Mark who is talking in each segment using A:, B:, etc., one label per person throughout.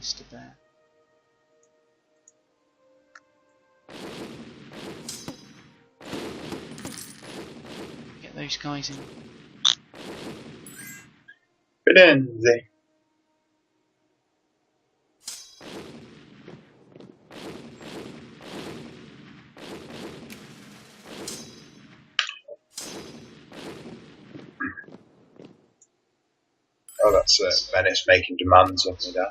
A: Mr. Bear. Get those guys in.
B: Firenze. Oh, that's Venice making demands of me there.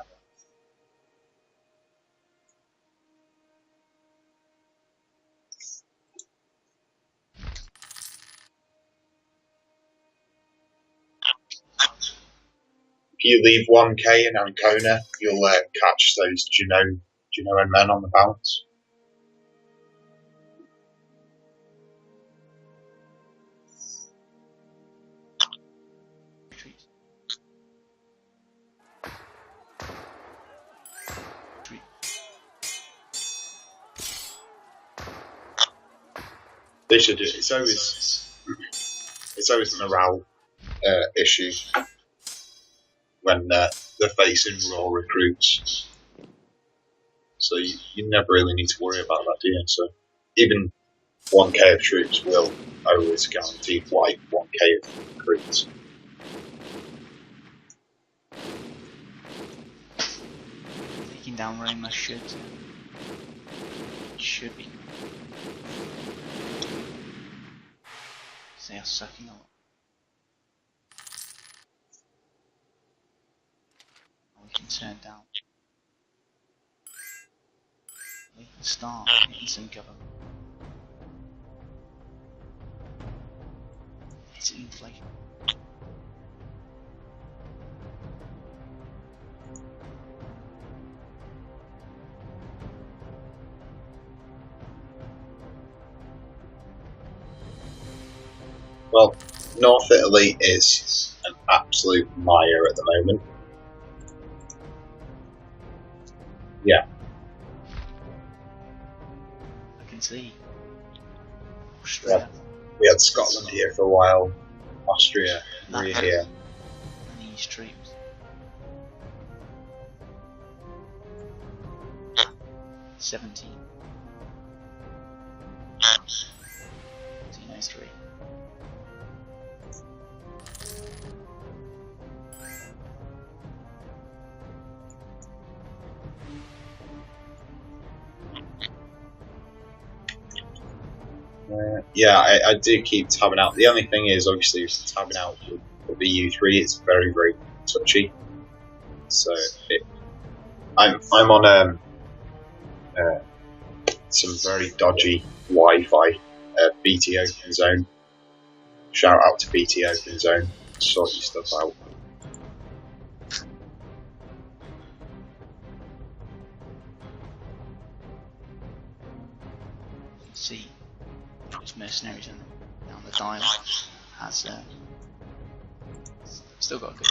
B: If you leave 1k in Ancona, you'll catch those Genoan men on the bounce.
A: Retreat. Retreat.
B: They should do it. It's always a morale issue when they're facing raw recruits. So you never really need to worry about that, do you? So even 1k of troops will always guarantee wipe 1k of recruits.
A: Taking down Roma should be. They are sucking a lot. We can turn down. We can start getting some government. It's inflation.
B: Well, North Italy is an absolute mire at the moment. Yeah.
A: I can see. Austria.
B: We had Scotland here for a while. Austria, we're here.
A: And these troops. 17. 1403.
B: Yeah, I do keep tabbing out. The only thing is, obviously, tabbing out with the U3, it's very, very touchy. So I'm on some very dodgy Wi-Fi BT Open Zone. Shout out to BT Open Zone. Sort your stuff out.
A: You can see those mercenaries down the dial has still got a good.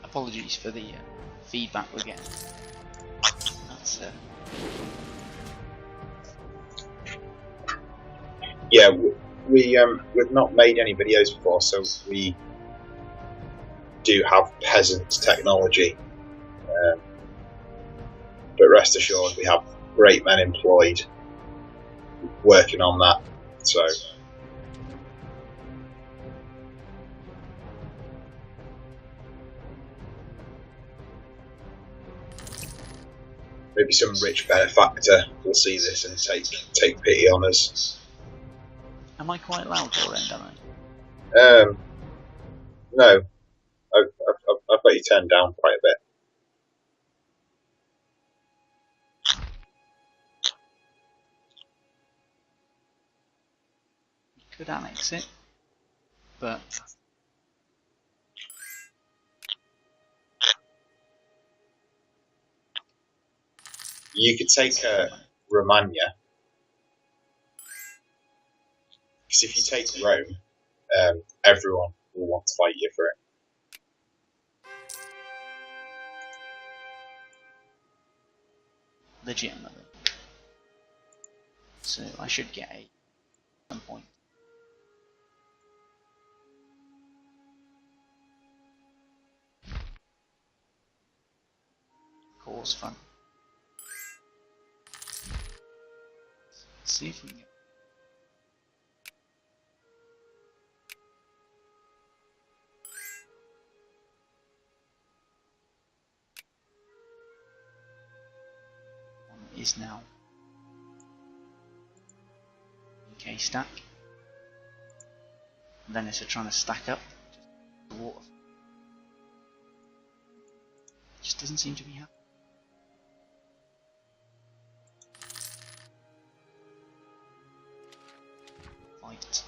A: Apologies for the feedback we're getting. That's
B: Yeah, we've not made any videos before, so we do have peasant technology. But rest assured, we have great men employed working on that. So maybe some rich benefactor will see this and take pity on us.
A: Am I quite loud your end, am I?
B: No, I've got you turned down quite a bit.
A: Could annex it, but
B: You could take Romagna, because if you take Rome, everyone will want to fight you for it.
A: legitimately. So I should get a some point. Cause fun. Let's see if we can get. One is now UK stack. And then it's trying to stack up the water. Just doesn't seem to be happening. Fight.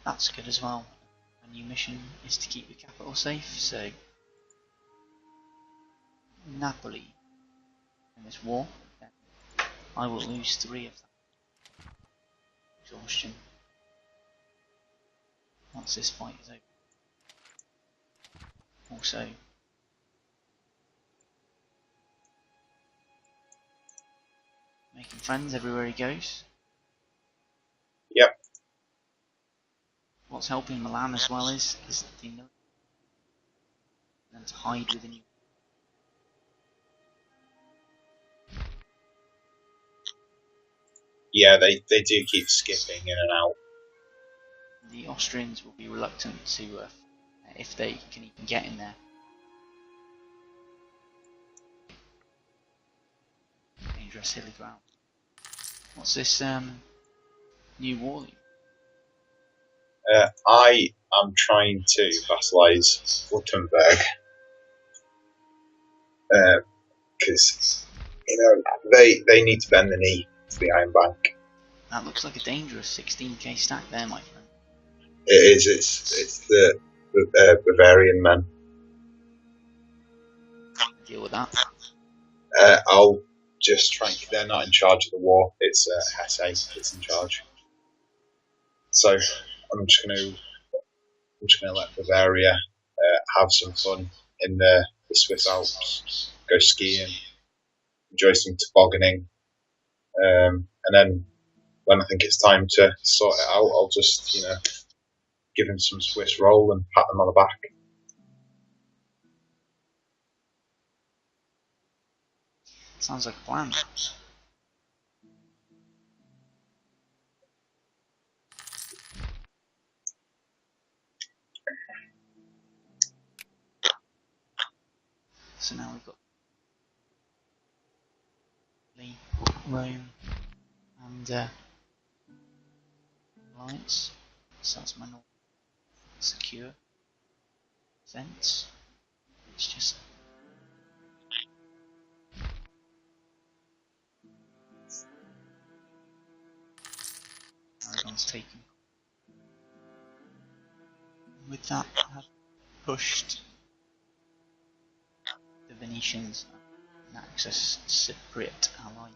A: That's good as well. A new mission is to keep the capital safe, so Napoli in this war, then I will lose 3 of that exhaustion once this fight is over. Also, making friends everywhere he goes.
B: Yep.
A: What's helping Milan as well is the military and to hide within you.
B: Yeah, they do keep skipping in and out.
A: The Austrians will be reluctant to, if they can even get in there. Dangerous hilly ground. What's this new war league?
B: I am trying to vassalize Württemberg because they need to bend the knee to the Iron Bank.
A: That looks like a dangerous 16k stack there, my friend.
B: It is. It's the Bavarian men.
A: Deal with that.
B: I'll just try. They're not in charge of the war. It's Hesse that's in charge. So I'm just gonna let Bavaria have some fun in the Swiss Alps, go skiing, enjoy some tobogganing, and then when I think it's time to sort it out, I'll just give them some Swiss roll and pat them on the back.
A: Sounds like a plan. So now we've got Rome and Alliance. So that's my north secure fence. It's just Aragon's taken. With that, I've pushed the Venetians and access Cypriot ally.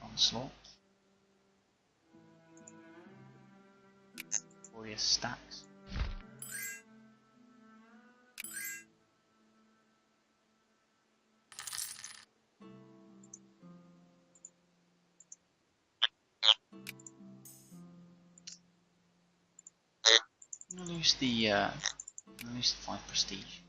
A: Onslaught. Warrior stacks. I'm gonna lose the 5 prestige.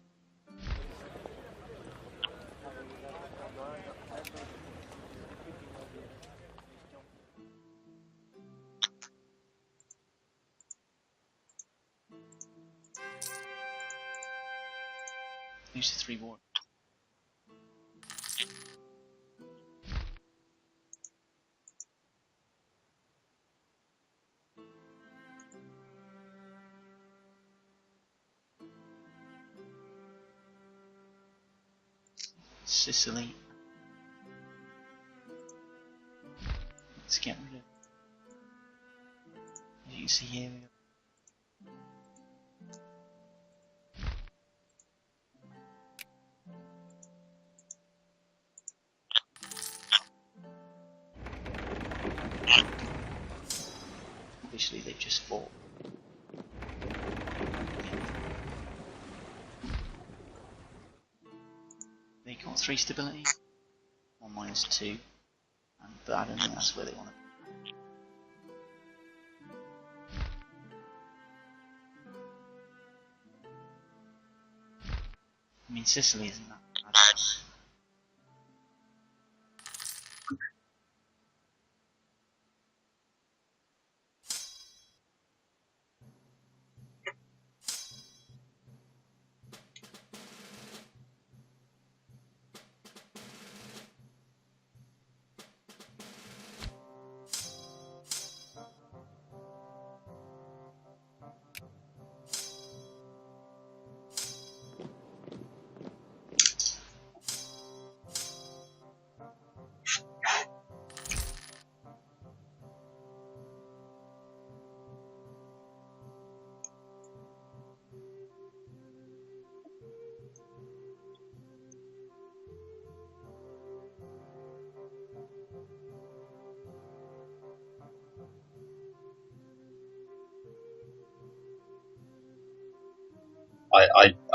A: Lose the 3 war. Sicily. Let's get rid of. As you can see here, we obviously they've just fought. We've got 3 stability, 1 minus 2, but I don't think that's where they want it. I mean, Sicily isn't that bad.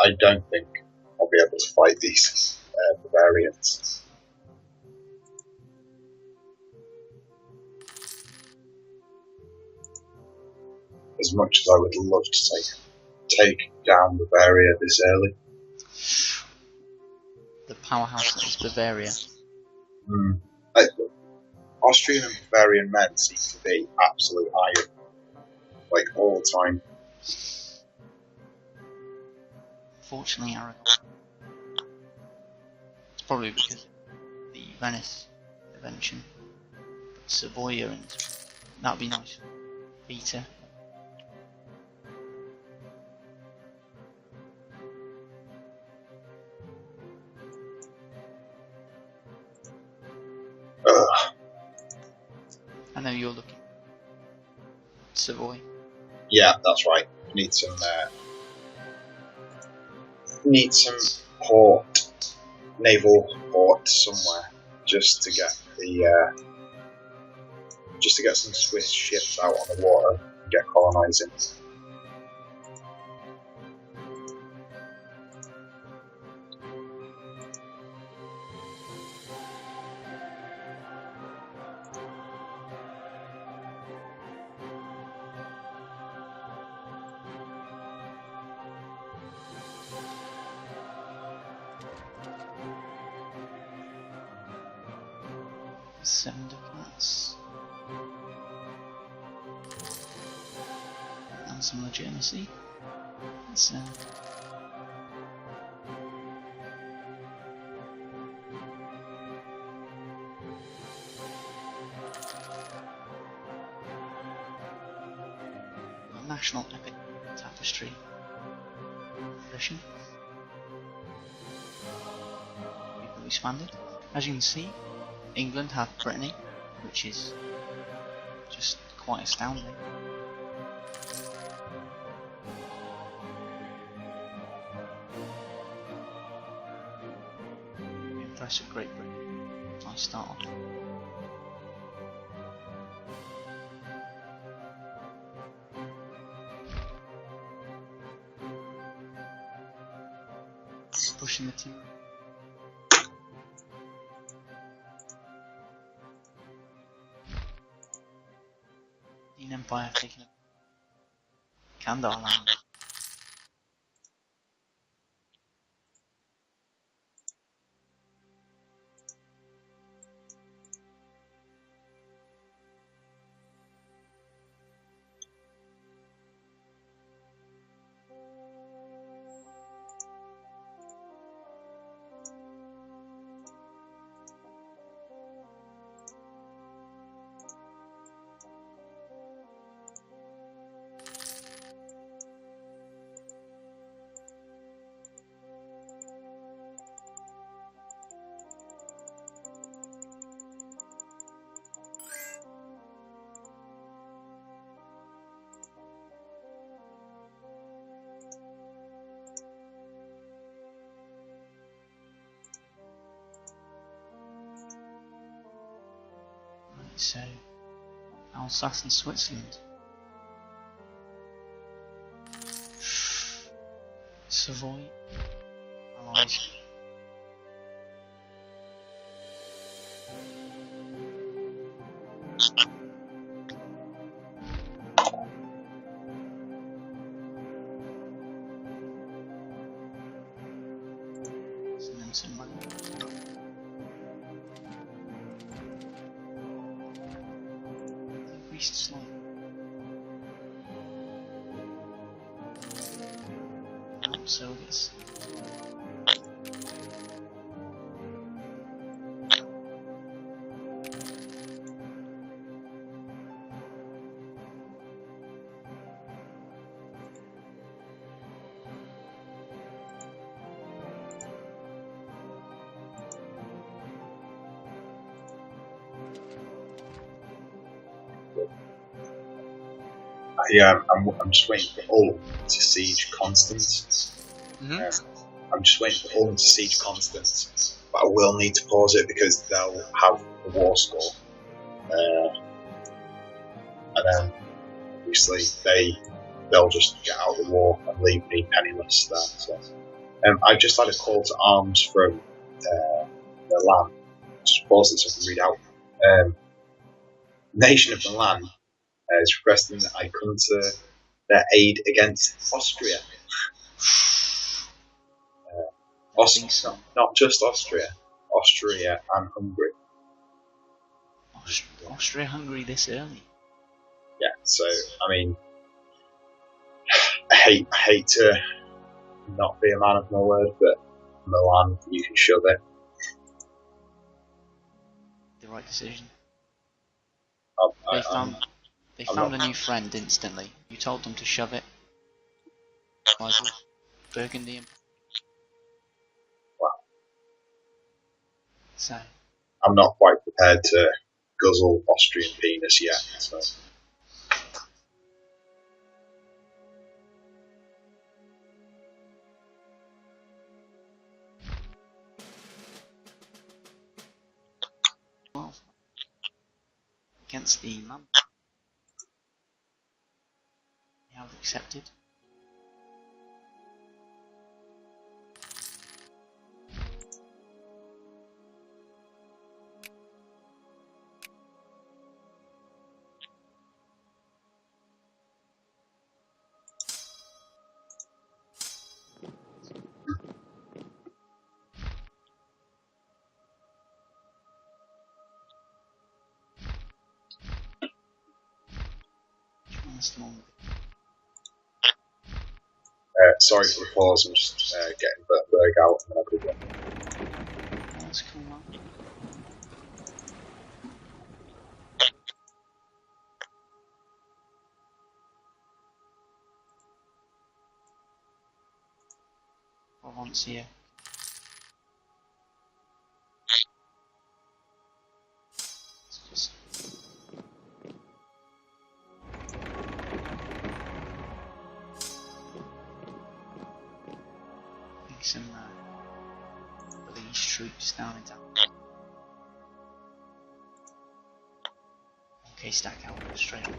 B: I don't think I'll be able to fight these Bavarians. As much as I would love to take down Bavaria this early.
A: The powerhouse that is Bavaria.
B: Austrian and Bavarian men seem to be absolute iron, like all the time.
A: Fortunately, Aragon. It's probably because of the Venice invention. But Savoy and that'd be nice. Peter. I know you're looking at Savoy.
B: Yeah, that's right. Need some port, naval port somewhere, just to get some Swiss ships out on the water and get colonising.
A: Seven diplomats. And some legitimacy. Let's national epic tapestry tradition. People expanded. As you can see, England have Brittany, which is just quite astounding. Impressive Great Britain. Nice start off. Pushing the team. The Empire taking Kandahar land. So, Alsace and Switzerland. Savoy, allies. some money. Increased slightly. So this.
B: I'm just waiting for Ulm to siege Constance. I'm just waiting for Ulm to siege Constance, but I will need to pause it because they'll have the war score, and then obviously they'll just get out of the war and leave me penniless there. So, I just had a call to arms from Milan. Just pause it so I can read out. Nation of Milan is requesting that I come to their aid against Austria. Not just Austria, Austria and Hungary.
A: Austria-Hungary this early?
B: Yeah, so, I mean, I hate to not be a man of my word, but Milan, you can shove it.
A: The right decision. They
B: I'm
A: found
B: not.
A: a new friend instantly. You told them to shove it. Michael, Burgundy.
B: Wow.
A: So.
B: I'm not quite prepared to guzzle Austrian penis yet. So.
A: Well, against the man. They have accepted.
B: Sorry for the pause, I'm just getting Berg out and then I'll go again.
A: That's cool, man. Provence here. It's just some Belize troops down in town. Okay, stack out straight up.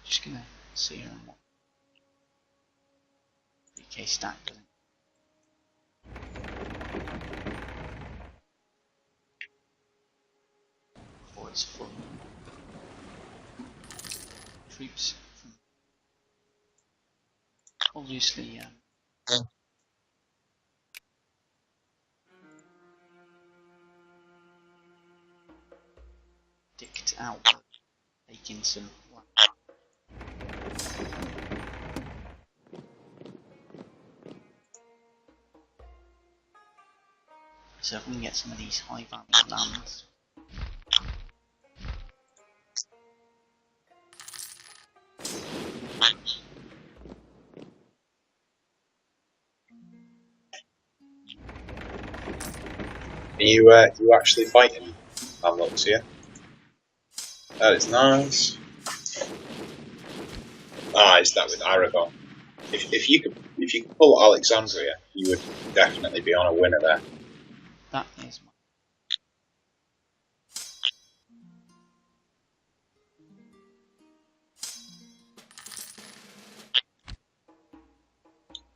A: Just gonna see her and what BK stack doesn't. Before it's full. Troops from obviously dicked out, taking some. So if we can get some of these high value lands.
B: Are you actually fighting Mamluks here? That is nice. Is that with Aragon? If you could pull Alexandria, you would definitely be on a winner there.
A: That is my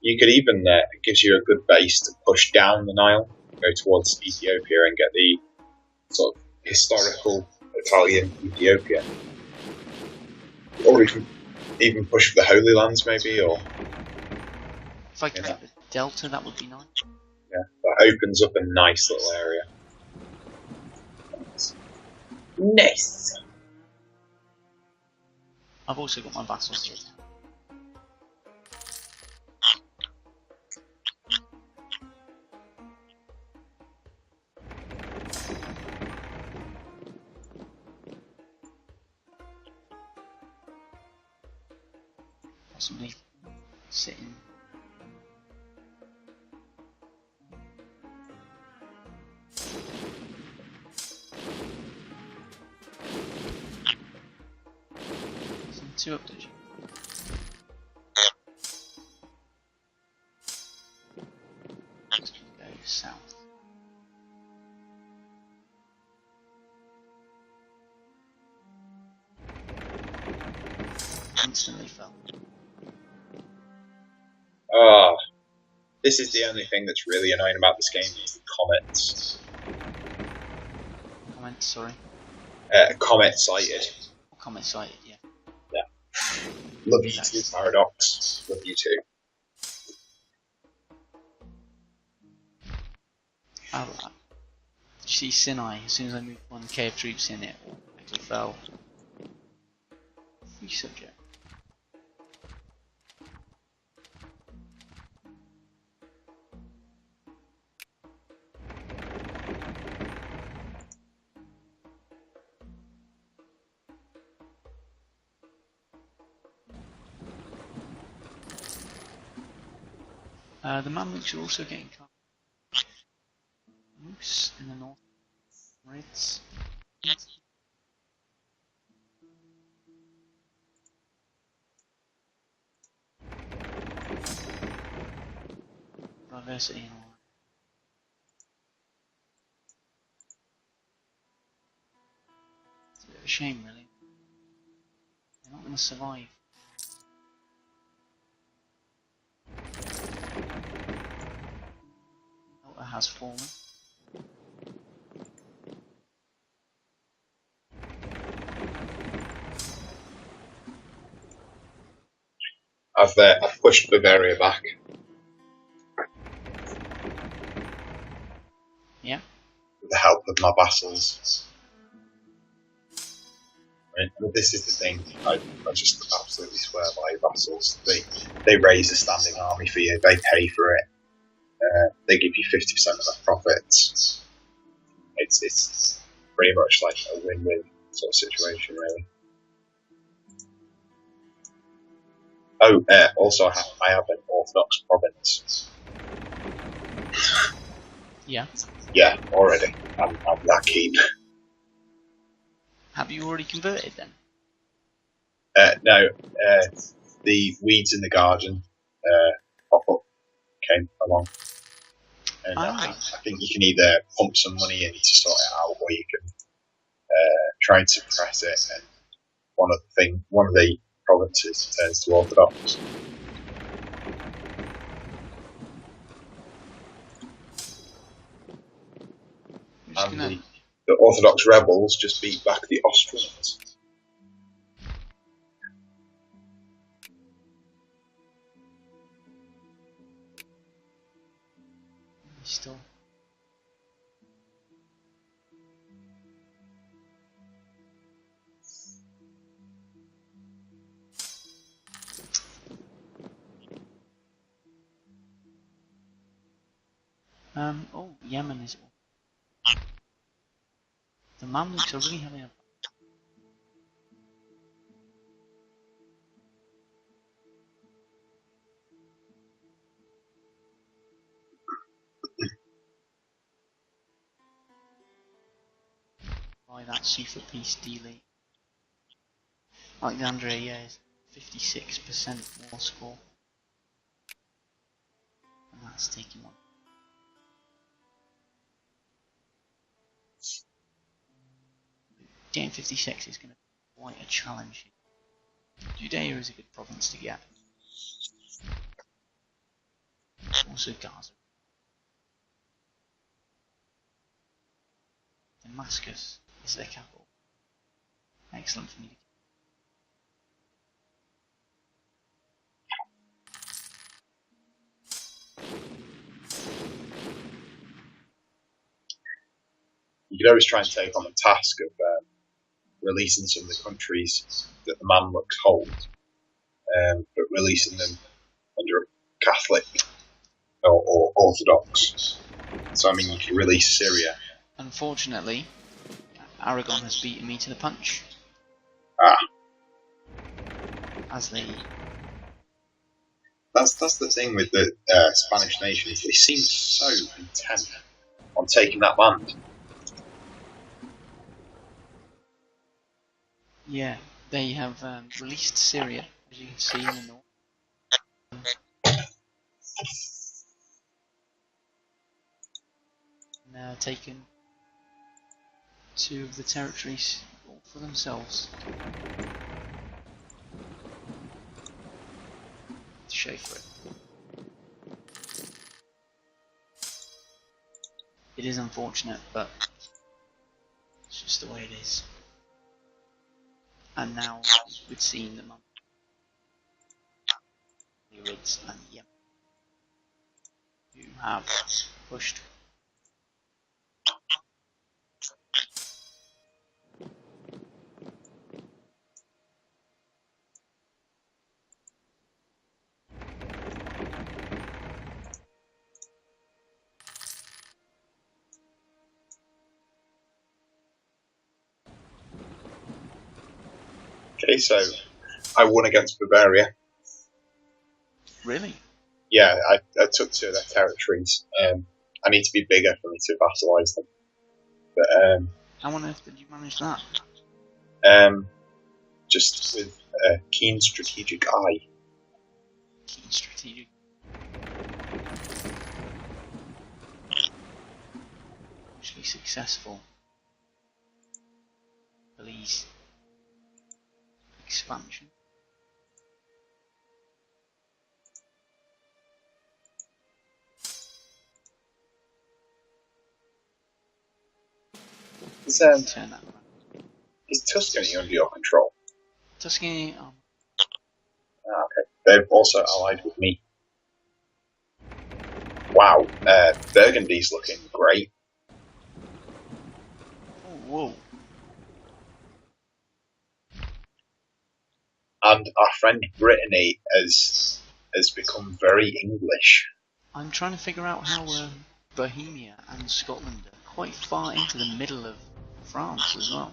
B: You could even it gives you a good base to push down the Nile, go towards Ethiopia, and get the sort of historical Italian Ethiopia, or even push for the Holy Lands, maybe, or
A: if I could get the Delta, that would be nice.
B: Yeah, that opens up a nice little area. Nice.
A: I've also got my vassals here. Possibly sitting. Two up, did you? Go south. Instantly fell.
B: Ah, this is the only thing that's really annoying about this game is the comets.
A: Comment, sorry.
B: Comet sighted.
A: Comment sighted, yeah.
B: Yeah. Love you too, Paradox. Love you too.
A: Oh, did you see Sinai? As soon as I moved 1k of troops in, it actually fell. Free subject. The Mamluks are also getting cut. Moose in the north. Reds. Diversity and all that. It's a bit of a shame, really. They're not going to survive. Delta has fallen.
B: I've pushed Bavaria back.
A: Yeah.
B: With the help of my vassals. Right? And this is the thing, I just absolutely swear by vassals. They raise a standing army for you, they pay for it, they give you 50% of the profits. It's pretty much like a win-win sort of situation, really. Oh, also I have an Orthodox province.
A: Yeah.
B: Yeah, already. I'm that keen.
A: Have you already converted then?
B: No, the weeds in the garden pop-up came along. And I think you can either pump some money in to sort it out, or you can try and suppress it, and one of the provinces turns to Orthodox. And the Orthodox rebels just beat back the Austrians.
A: Still. Oh, Yemen is. The Mamluks are really having a. By that super piece delete. Alexandria, yeah, is 56% more score. And that's taking one. Getting 56 is going to be quite a challenge. Judea is a good province to get. Also Gaza. Damascus is their capital. Excellent for me to
B: You could always try and take on the task of releasing some of the countries that the Mamluks hold, but releasing them under a Catholic or Orthodox. So I mean, you could release Syria.
A: Unfortunately, Aragon has beaten me to the punch. As they...
B: That's the thing with the Spanish nations. They seem so intent on taking that land.
A: Yeah, they have released Syria, as you can see in the north. Now taken 2 of the territories all for themselves. To show for it. It is unfortunate, but it's just the way it is. And now we've seen the Mamluks and Yemen, who have pushed.
B: Okay, so I won against Bavaria.
A: Really?
B: Yeah, I took 2 of their territories. I need to be bigger for me to vassalize them. But
A: how on earth did you manage that?
B: Just with a keen strategic eye.
A: Keen strategic. Actually successful. Police expansion. Turn that around.
B: Is Tuscany under your control?
A: Tuscany,
B: Okay. They've also allied with me. Wow, Burgundy's looking great.
A: oh, whoa.
B: And our friend Brittany has become very English.
A: I'm trying to figure out how Bohemia and Scotland are quite far into the middle of France as well.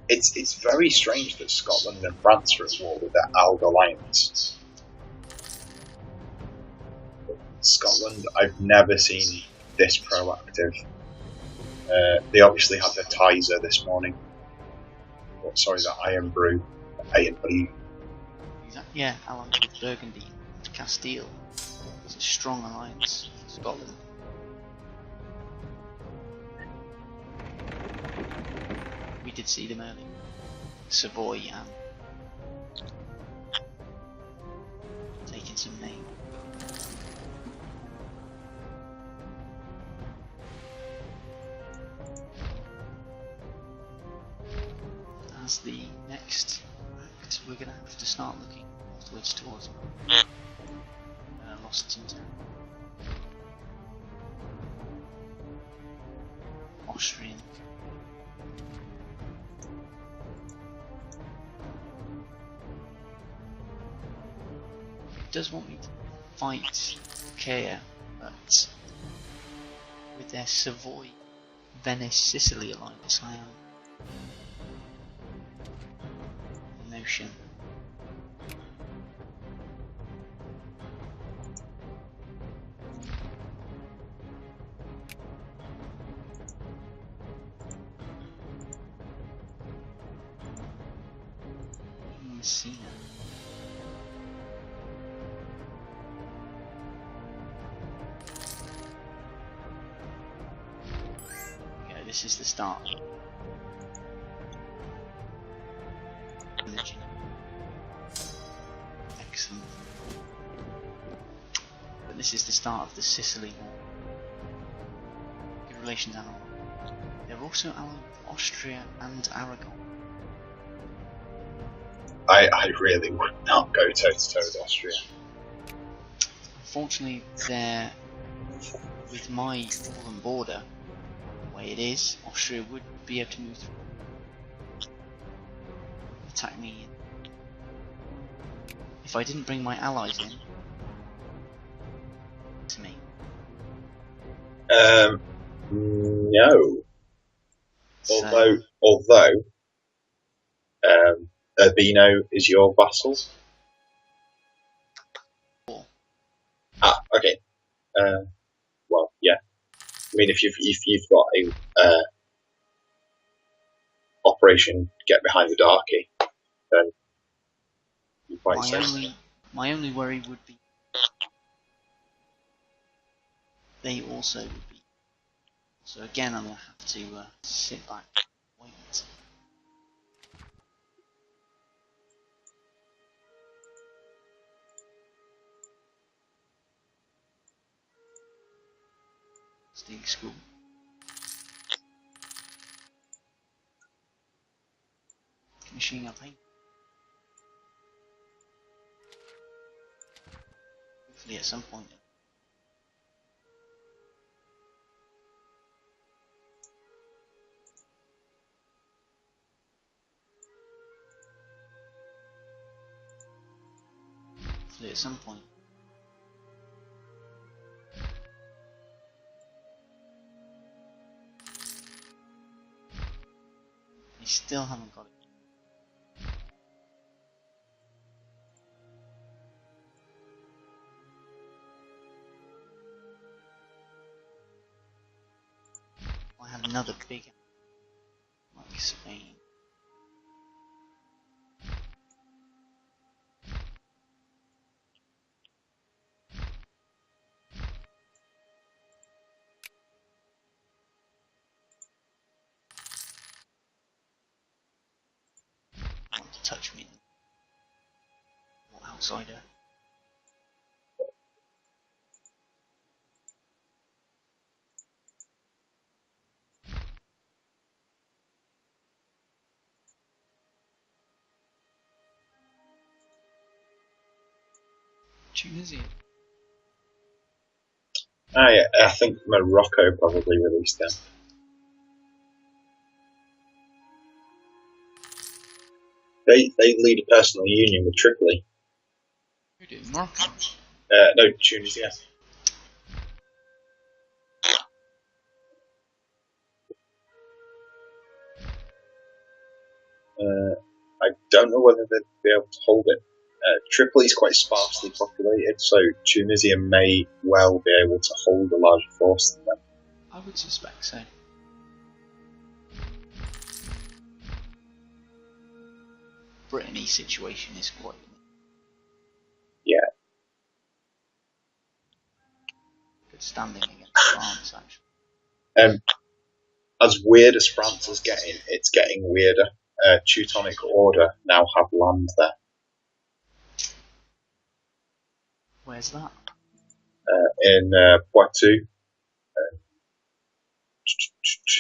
B: It's very strange that Scotland and France are at war with their Alg alliance. Scotland, I've never seen this proactive. They obviously had their Tizer this morning. Oh, sorry, the Iron Brew, A&B.
A: Yeah, allied with Burgundy and Castile. It's a strong alliance for Scotland. We did see them earlier. Savoy and taking some name. As the next act, we're going to have to start looking northwards towards lost some territory. Austrian. It does want me to fight Kea, but with their Savoy, Venice, Sicily alliance, I am the notion. Messina. Okay, this is the start. Excellent. But this is the start of the Sicily War. Good relations allied. They're also allied with Austria and Aragon.
B: I really would not go toe to toe with Austria.
A: Unfortunately, they're with my northern border the way it is. Austria would be able to move through, attack me. If I didn't bring my allies in to me.
B: No.
A: So,
B: Although, Urbino is your vassal.
A: Cool.
B: Ah, okay. Well, yeah. I mean, if you've got a Operation Get Behind the Darky, then you're quite safe.
A: My only worry would be they also would be. So again, I'm gonna have to sit back, and wait. Stealing school. Machine gun paint. Hopefully at some point. Hopefully at some point. We still haven't got it. I have another big like Spain. Want to touch me? Or outsider. Tunisia.
B: I think Morocco probably released them. They lead a personal union with Tripoli.
A: Who do? Morocco?
B: No, Tunisia. I don't know whether they'd be able to hold it. Tripoli is quite sparsely populated, so Tunisia may well be able to hold a larger force than them.
A: I would suspect so. Brittany situation is quite.
B: Yeah.
A: Good standing against France, actually.
B: As weird as France is getting, it's getting weirder. Teutonic Order now have land there.
A: Where's that?
B: In Poitou,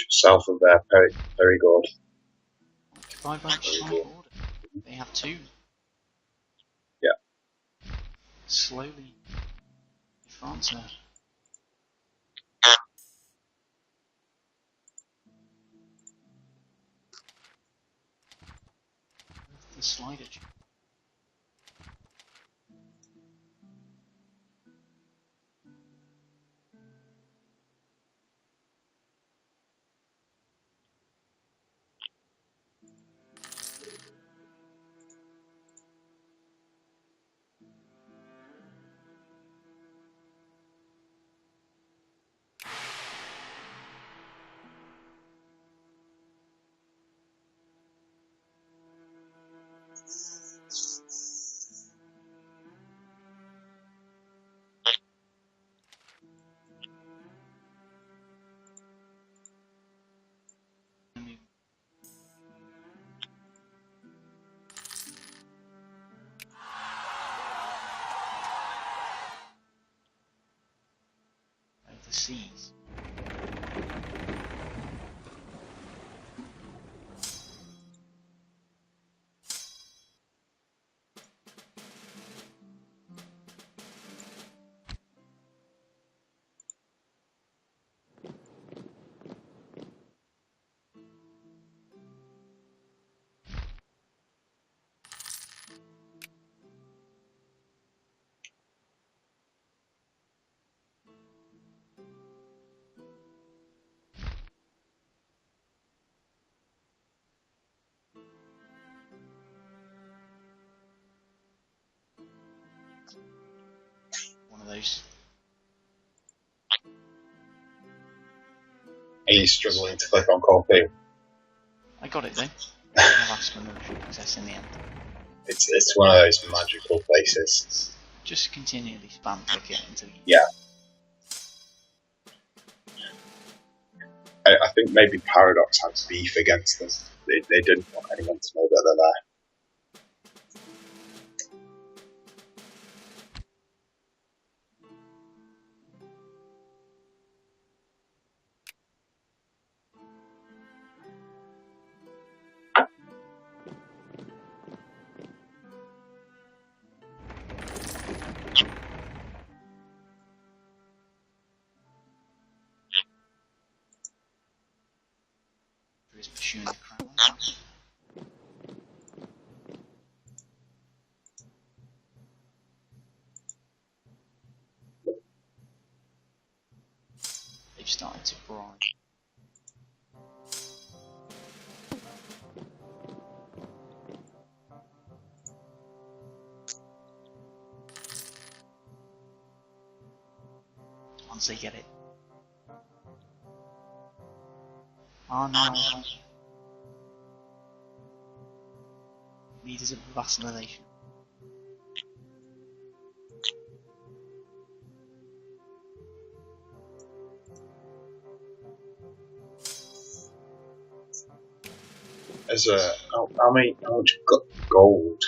B: south of there, Perigord.
A: Occupied by the Teutonic Order. They have two.
B: Yeah.
A: Slowly, France are. The slider. the seas. One of those.
B: Are you struggling to click on copy?
A: I got it though. I've asked for military access in the end.
B: It's one of those magical places.
A: Just continually spam click it until you...
B: Yeah. I think maybe Paradox had beef against them. They didn't want anyone to know that they're there.
A: Is pursuing the crown. They've started to bribe. Once they get it. Oh no. Leaders of vacillation.
B: As how much gold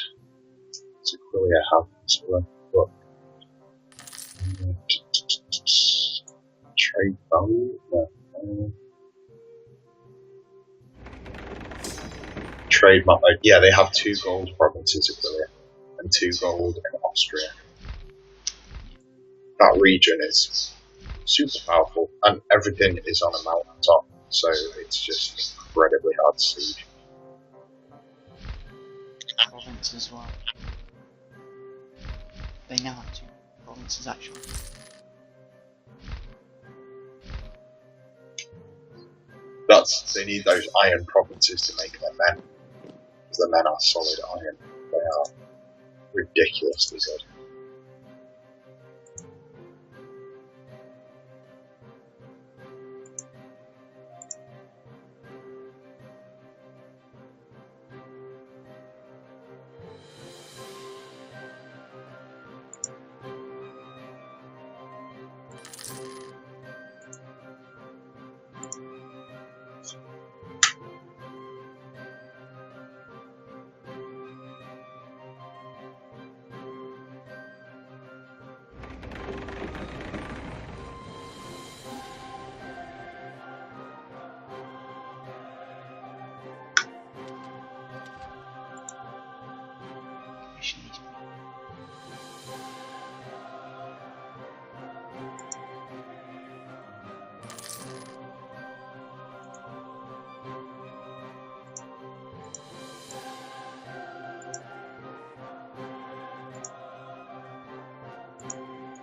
B: does Aquilia have? So look. Trade value? No. Trade map. Yeah, they have 2 gold provinces, Aquilia, and 2 gold in Austria. That region is super powerful, and everything is on a mountain top, so it's just incredibly hard to siege.
A: Province as well. They now have 2 provinces actually.
B: They need those iron provinces to make their men, because the men are solid iron. They are ridiculously good.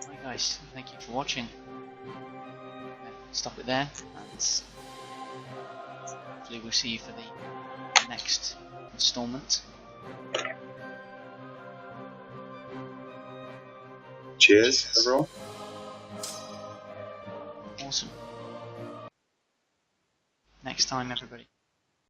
B: Right guys, thank you for watching. Stop it there, and hopefully we'll see you for the next installment. Cheers, everyone.
A: Awesome. Next time, everybody.